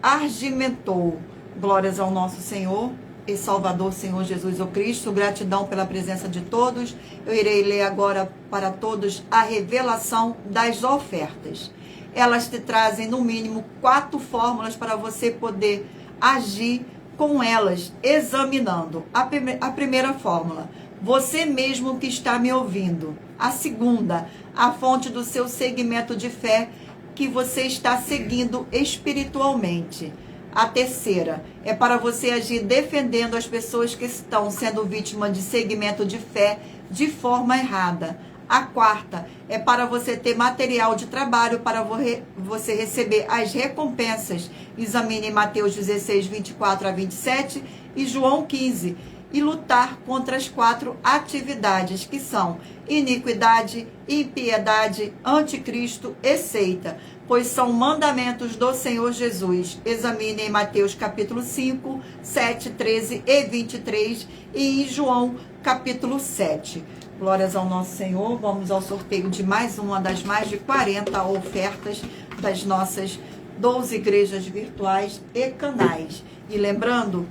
argimentou. Glórias ao nosso Senhor e Salvador, Senhor Jesus o Cristo. Gratidão pela presença de todos. Eu irei ler agora para todos a revelação das ofertas. Elas te trazem, no mínimo, 4 fórmulas para você poder agir com elas, examinando. A primeira fórmula, você mesmo que está me ouvindo. A segunda, a fonte do seu segmento de fé que você está seguindo espiritualmente. A terceira, é para você agir defendendo as pessoas que estão sendo vítimas de segmento de fé de forma errada. A quarta é para você ter material de trabalho para você receber as recompensas. Examine Mateus 16, 24 a 27 e João 15. E lutar contra as 4 atividades que são iniquidade, impiedade, anticristo e seita, pois são mandamentos do Senhor Jesus. Examine em Mateus capítulo 5, 7, 13 e 23 e em João capítulo 7. Glórias ao nosso Senhor. Vamos ao sorteio de mais uma das mais de 40 ofertas das nossas 12 igrejas virtuais e canais. E lembrando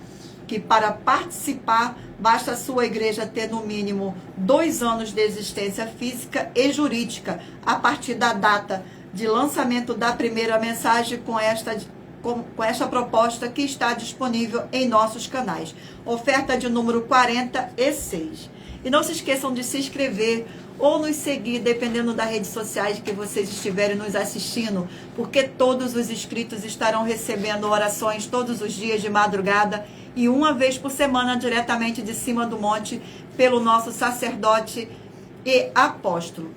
que para participar, basta a sua igreja ter no mínimo 2 anos de existência física e jurídica, a partir da data de lançamento da primeira mensagem com esta proposta que está disponível em nossos canais. Oferta de número 46. E não se esqueçam de se inscrever ou nos seguir, dependendo das redes sociais que vocês estiverem nos assistindo, porque todos os inscritos estarão recebendo orações todos os dias de madrugada e uma vez por semana, diretamente de cima do monte, pelo nosso sacerdote e apóstolo.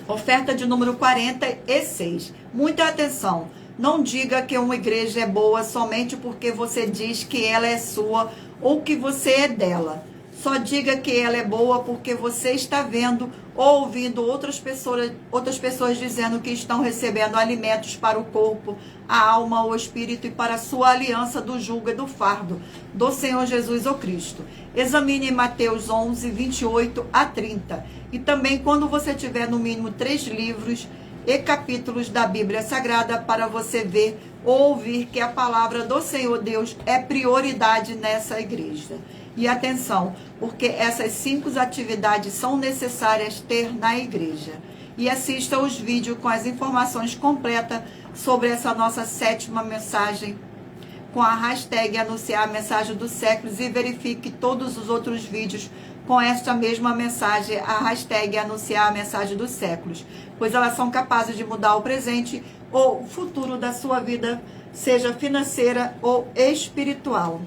Oferta de número 46. Muita atenção. Não diga que uma igreja é boa somente porque você diz que ela é sua ou que você é dela. Só diga que ela é boa porque você está vendo ou ouvindo outras pessoas dizendo que estão recebendo alimentos para o corpo, a alma, o espírito e para a sua aliança do jugo e do fardo do Senhor Jesus o Cristo. Examine Mateus 11, 28 a 30. E também quando você tiver no mínimo 3 livros e capítulos da Bíblia Sagrada para você ver ou ouvir que a palavra do Senhor Deus é prioridade nessa igreja. E atenção, porque essas 5 atividades são necessárias ter na igreja. E assista os vídeos com as informações completas sobre essa nossa 7ª mensagem, com a hashtag anunciar a mensagem dos séculos, e verifique todos os outros vídeos com esta mesma mensagem, a hashtag anunciar a mensagem dos séculos, pois elas são capazes de mudar o presente ou o futuro da sua vida, seja financeira ou espiritual.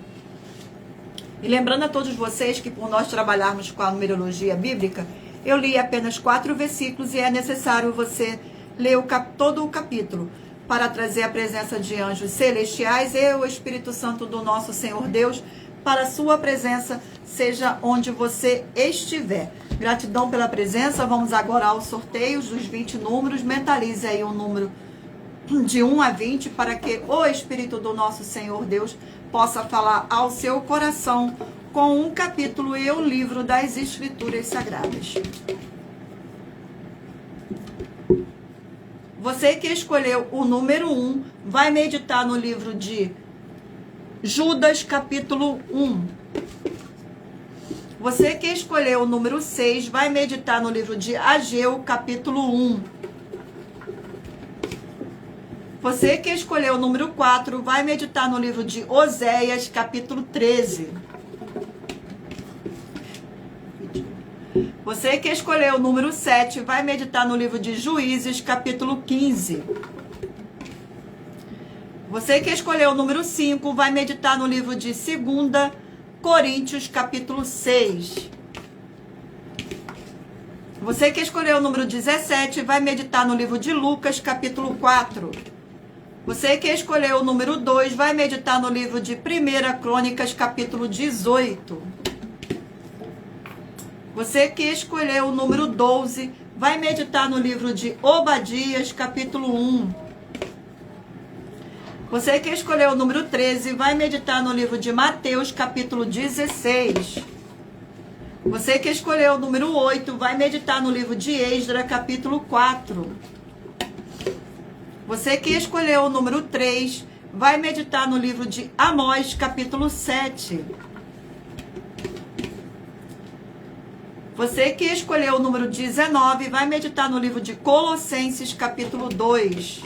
E lembrando a todos vocês que por nós trabalharmos com a numerologia bíblica, eu li apenas 4 versículos e é necessário você ler todo o capítulo, para trazer a presença de anjos celestiais e o Espírito Santo do nosso Senhor Deus para a sua presença, seja onde você estiver. Gratidão pela presença. Vamos agora aos sorteios dos 20 números. Mentalize aí o número de 1 a 20 para que o Espírito do nosso Senhor Deus possa falar ao seu coração com um capítulo e o livro das Escrituras Sagradas. Você que escolheu o número 1 vai meditar no livro de Judas, capítulo 1. Você que escolheu o número 6 vai meditar no livro de Ageu, capítulo 1. Você que escolheu o número 4 vai meditar no livro de Oséias, capítulo 13. Você que escolheu o número 7 vai meditar no livro de Juízes, capítulo 15. Você que escolheu o número 5 vai meditar no livro de 2 Coríntios, capítulo 6. Você que escolheu o número 17 vai meditar no livro de Lucas, capítulo 4. Você que escolheu o número 2 vai meditar no livro de 1 Crônicas, capítulo 18. Você que escolheu o número 12 vai meditar no livro de Obadias, capítulo 1. Você que escolheu o número 13 vai meditar no livro de Mateus, capítulo 16. Você que escolheu o número 8 vai meditar no livro de Esdras, capítulo 4. Você que escolheu o número 3 vai meditar no livro de Amós, capítulo 7. Você que escolheu o número 19 vai meditar no livro de Colossenses, capítulo 2.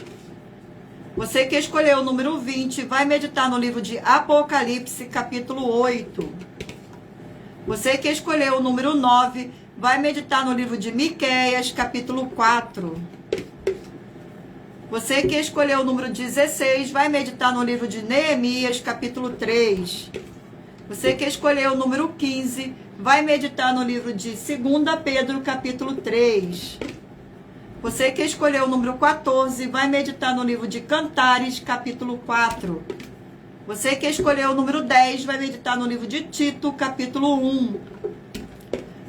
Você que escolheu o número 20 vai meditar no livro de Apocalipse, capítulo 8. Você que escolheu o número 9 vai meditar no livro de Miqueias, capítulo 4. Você que escolheu o número 16 vai meditar no livro de Neemias, capítulo 3. Você que escolheu o número 15 vai meditar no livro de 2 Pedro, capítulo 3. Você que escolheu o número 14 vai meditar no livro de Cantares, capítulo 4. Você que escolheu o número 10 vai meditar no livro de Tito, capítulo 1.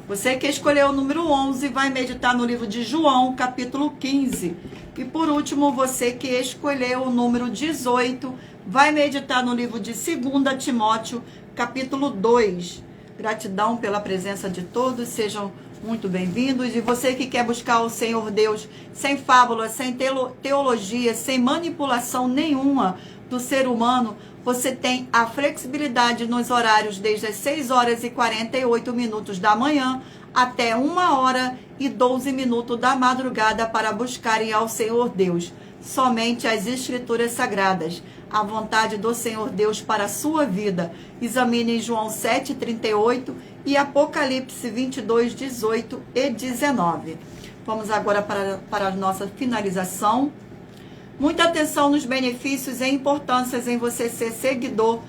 Você que escolheu o número 11 vai meditar no livro de João, capítulo 15. E por último, você que escolheu o número 18 vai meditar no livro de 2 Timóteo, capítulo 2. Gratidão pela presença de todos, sejam muito bem-vindos. E você que quer buscar o Senhor Deus sem fábula, sem teologia, sem manipulação nenhuma do ser humano, você tem a flexibilidade nos horários desde as 6 horas e 48 minutos da manhã até 1 hora e 12 minutos da madrugada para buscarem ao Senhor Deus. Somente as Escrituras Sagradas, a vontade do Senhor Deus para a sua vida. Examine João 7,38 e Apocalipse 22, 18 e 19. Vamos agora para a nossa finalização. Muita atenção nos benefícios e importâncias em você ser seguidor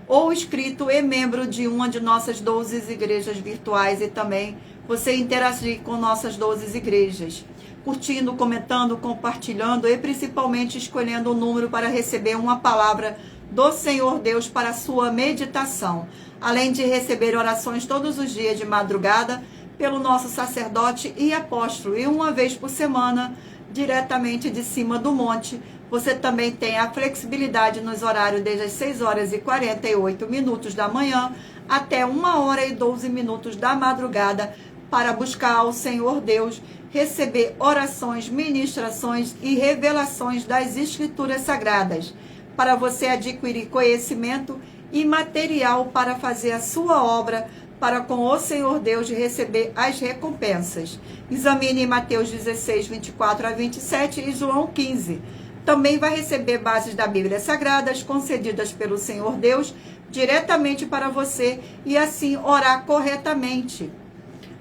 ou inscrito e membro de uma de nossas 12 igrejas virtuais e também você interagir com nossas 12 igrejas. Curtindo, comentando, compartilhando e principalmente escolhendo o número para receber uma palavra do Senhor Deus para a sua meditação. Além de receber orações todos os dias de madrugada pelo nosso sacerdote e apóstolo e uma vez por semana, diretamente de cima do monte, você também tem a flexibilidade nos horários desde as 6 horas e 48 minutos da manhã até 1 hora e 12 minutos da madrugada para buscar ao Senhor Deus, receber orações, ministrações e revelações das Escrituras Sagradas, para você adquirir conhecimento e material para fazer a sua obra para com o Senhor Deus receber as recompensas. Examine Mateus 16, 24 a 27 e João 15. Também vai receber bases da Bíblia Sagradas concedidas pelo Senhor Deus diretamente para você e assim orar corretamente,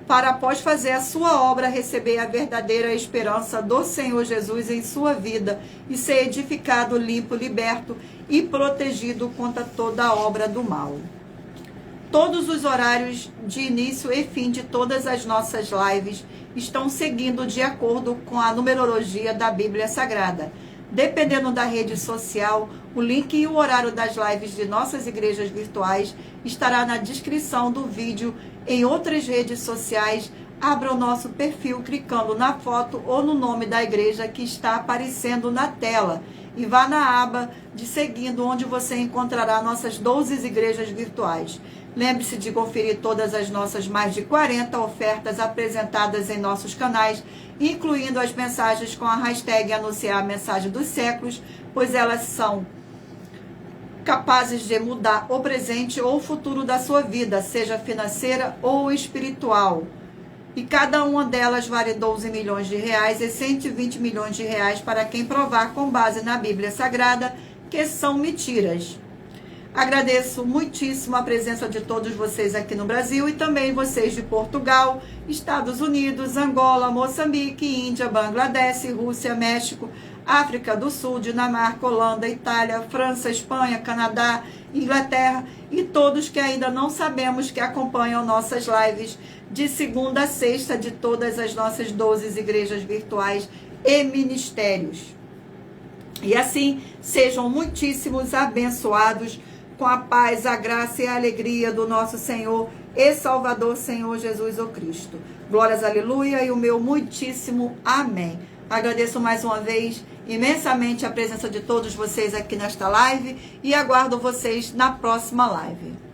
para após fazer a sua obra, receber a verdadeira esperança do Senhor Jesus em sua vida e ser edificado, limpo, liberto e protegido contra toda a obra do mal. Todos os horários de início e fim de todas as nossas lives estão seguindo de acordo com a numerologia da Bíblia Sagrada. Dependendo da rede social, o link e o horário das lives de nossas igrejas virtuais estará na descrição do vídeo. Em outras redes sociais, abra o nosso perfil clicando na foto ou no nome da igreja que está aparecendo na tela e vá na aba de seguindo, onde você encontrará nossas 12 igrejas virtuais. Lembre-se de conferir todas as nossas mais de 40 ofertas apresentadas em nossos canais, incluindo as mensagens com a hashtag Anunciar a Mensagem dos Séculos, pois elas são capazes de mudar o presente ou o futuro da sua vida, seja financeira ou espiritual. E cada uma delas vale 12 milhões de reais e 120 milhões de reais para quem provar com base na Bíblia Sagrada que são mentiras. Agradeço muitíssimo a presença de todos vocês aqui no Brasil e também vocês de Portugal, Estados Unidos, Angola, Moçambique, Índia, Bangladesh, Rússia, México, África do Sul, Dinamarca, Holanda, Itália, França, Espanha, Canadá, Inglaterra e todos que ainda não sabemos que acompanham nossas lives de segunda a sexta de todas as nossas 12 igrejas virtuais e ministérios. E assim, sejam muitíssimos abençoados com a paz, a graça e a alegria do nosso Senhor e Salvador, Senhor Jesus o Cristo. Glórias, aleluia, e o meu muitíssimo amém. Agradeço mais uma vez imensamente a presença de todos vocês aqui nesta live e aguardo vocês na próxima live.